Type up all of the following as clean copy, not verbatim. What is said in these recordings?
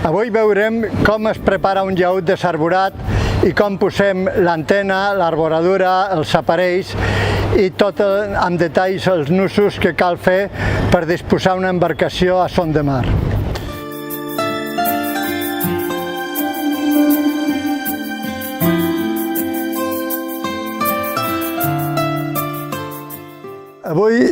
Avui veurem com es prepara un llaüt desarborat i com posem l'antena, l'arboradura, els aparells i tot amb detalls els nusos que cal fer per disposar una embarcació a son de mar. Avui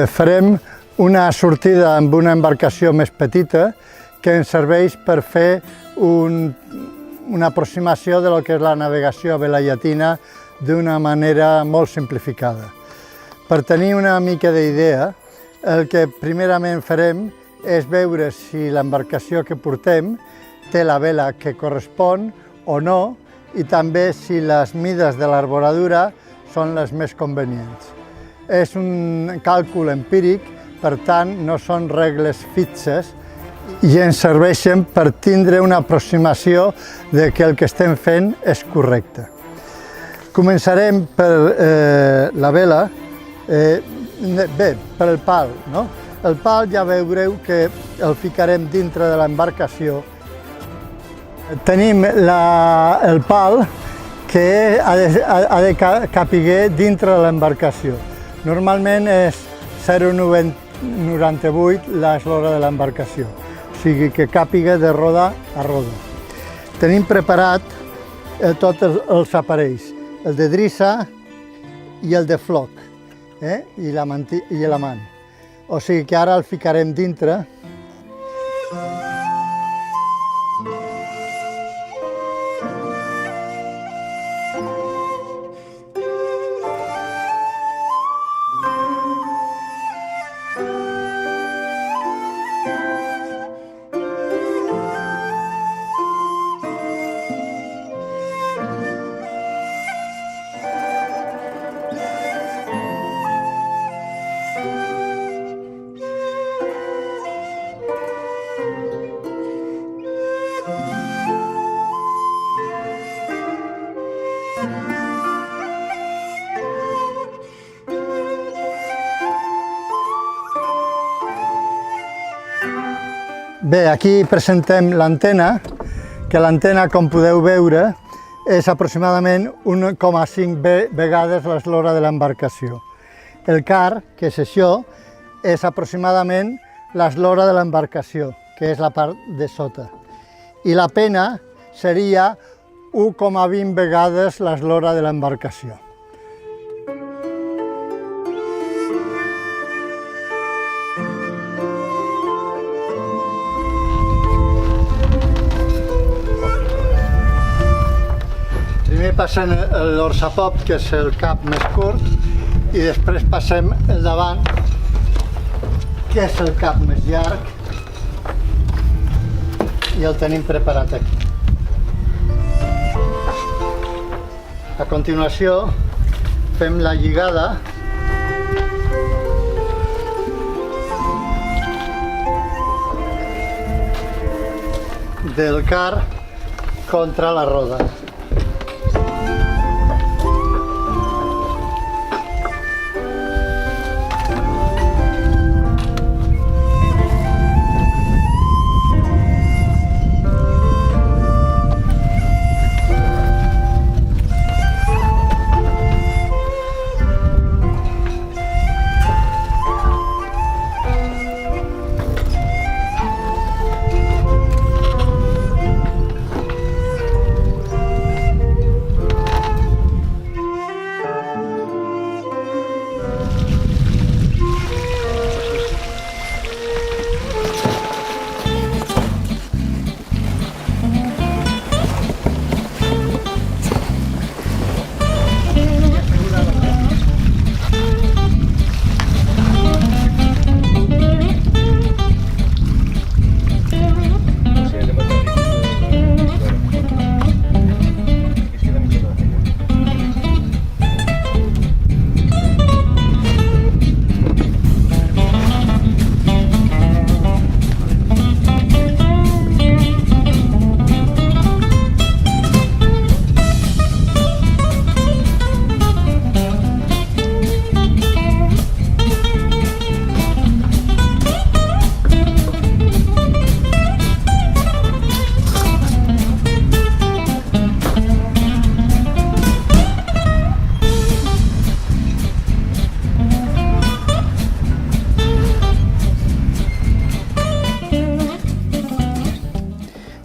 farem una sortida amb una embarcació més petita que ens serveix per fer una aproximació de lo que és la navegació a vela llatina d'una manera molt simplificada. Per tenir una mica d'idea, el que primerament farem és veure si l'embarcació que portem té la vela que correspon o no i també si les mides de l'arboradura són les més convenients. És un càlcul empíric, per tant no són regles fixes i ens serveixen per tindre una aproximació de que el que estem fent és correcte. Començarem per la vela, per el pal. El pal ja veureu que el ficarem dintre de l'embarcació. Tenim el pal que ha de capiguer dintre de l'embarcació. Normalment és 0,98 l'eslora de l'embarcació, o sigui que càpiga de roda a roda. Tenim preparat tots els aparells, el de drissa i el de floc, i l'amant. O sigui que ara el ficarem dintre. Bé, aquí presentem l'antena, que l'antena, com podeu veure, és aproximadament 1,5 vegades l'eslora de l'embarcació. El car, que és això, és aproximadament l'eslora de l'embarcació, que és la part de sota. I la pena seria 1,20 vegades l'eslora de l'embarcació. Primer passem l'orsapop, que és el cap més curt, i després passem el davant, que és el cap més llarg, i el tenim preparat aquí. A continuació fem la lligada del car contra la roda.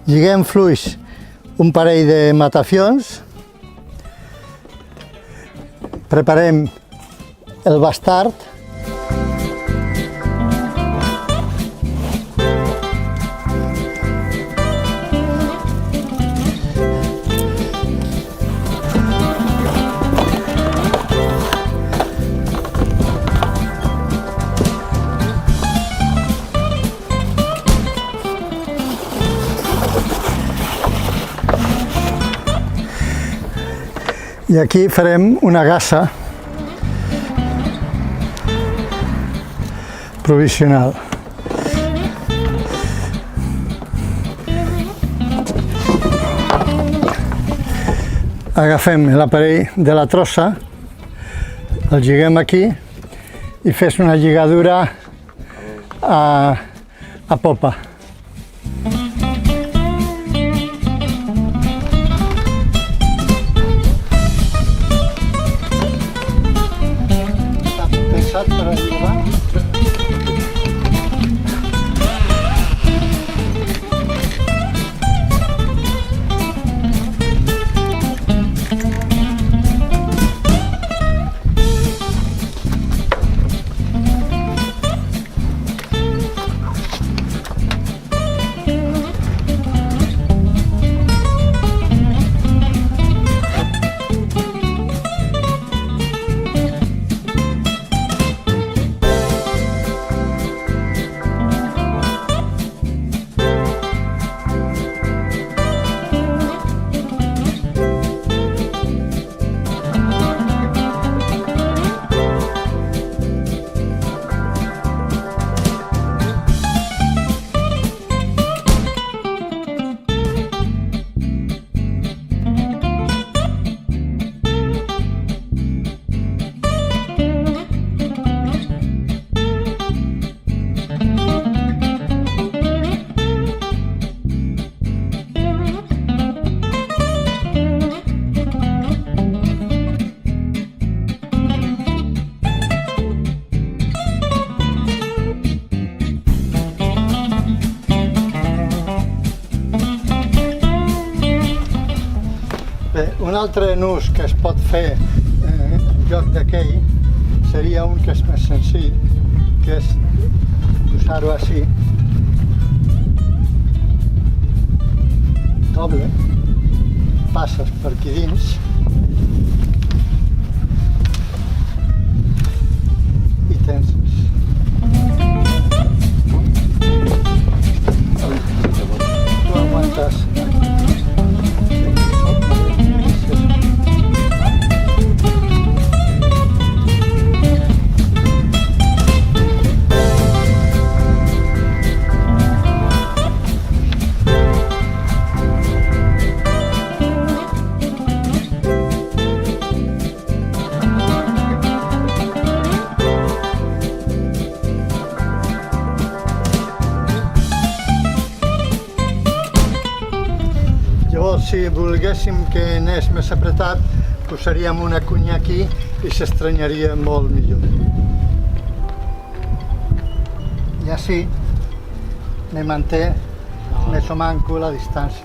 Lliguem fluix un parell de matafions, preparem el bastard, i aquí farem una gassa provisional. Agafem l'aparell de la trossa, el lliguem aquí i fes una lligadura a popa. Per ajudar. Bé, un altre nus que es pot fer en lloc d'aquell seria un que és més senzill, que és posar-ho així, doble, passes per aquí dins i tenses. Tu aguantes si volguéssim que anés més apretat, posaríem una cunya aquí i s'estrenyaria molt millor. I així ne manté més o manco la distància.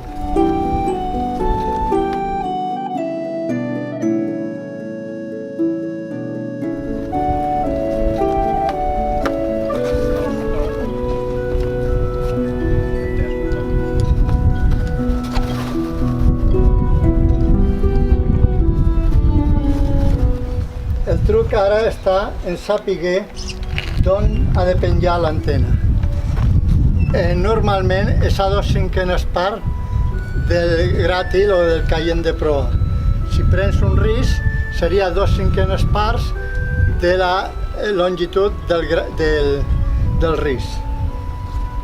El truc ara està en saber d'on ha de penjar l'antena. Normalment és a 2/5 parts del gràtil o del caient de proa. Si prens un ris, seria 2/5 parts de la longitud del ris.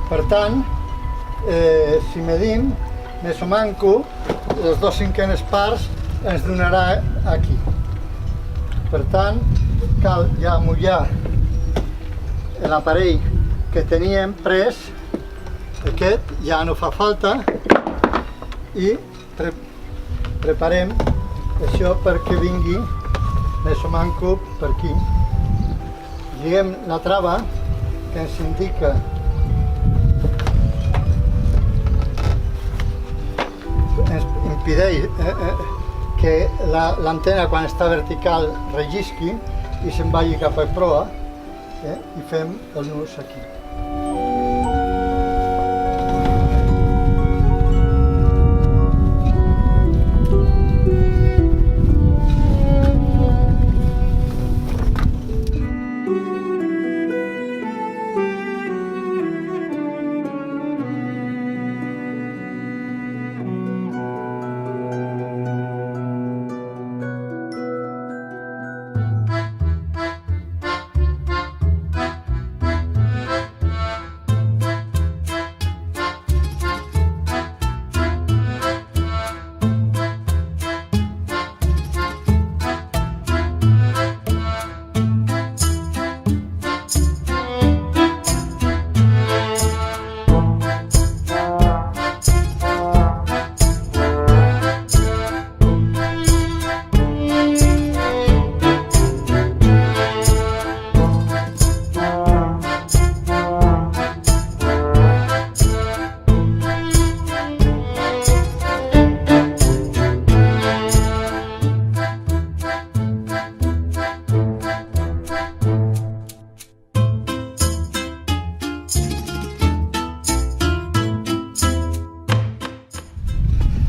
Per tant, si medim més o manco, les 2/5 parts ens donarà aquí. Per tant, cal ja mullar l'aparell que teníem pres, aquest ja no fa falta, i preparem això perquè vingui més o manco per aquí. Lliguem la trava que ens indica impedeix que l'antena, quan està vertical, rellisqui i se'n vagi cap a proa, i fem el nus aquí.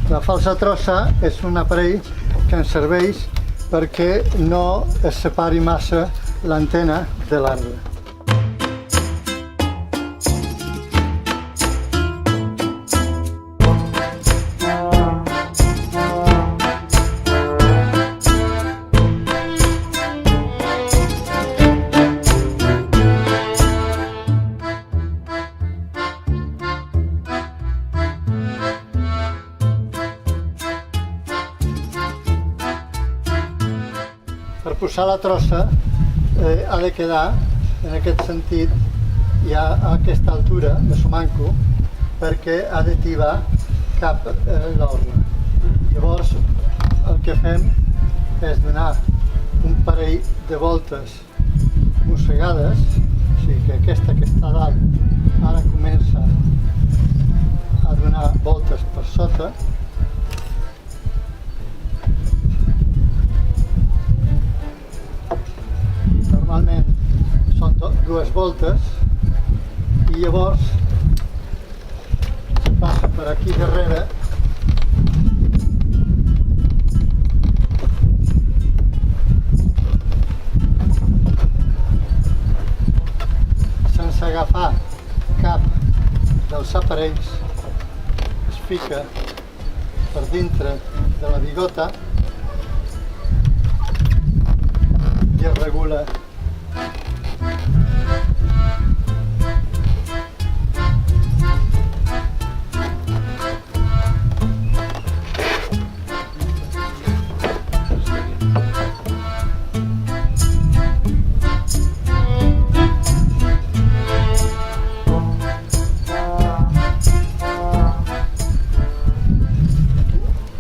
La falsa trossa és un aparell que ens serveix perquè no es separi massa l'antena de l'arbre. Per posar la trossa ha de quedar en aquest sentit, ja a aquesta altura de somanco, perquè ha de tibar cap l'orla. Llavors el que fem és donar un parell de voltes mossegades, o sigui que aquesta que està a dalt ara comença a donar voltes per sota. Normalment són dues voltes i llavors se passa per aquí darrere sense agafar cap dels aparells, es fica per dintre de la bigota i es regula.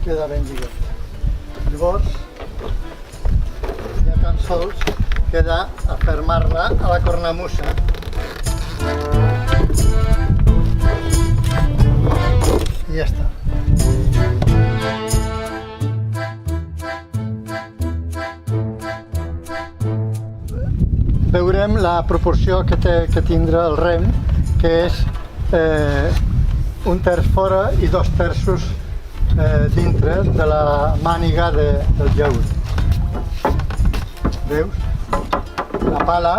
Queda ben lligat. Llavors, ja tan sols queda afermar-la a la cornamusa. I ja està. Veurem la proporció que té que tindre el rem, que és un terç fora i 2 terços dintre de la màniga del llaüt. Veus? La pala,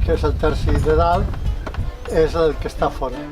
que és el terci de dalt, és el que està fora.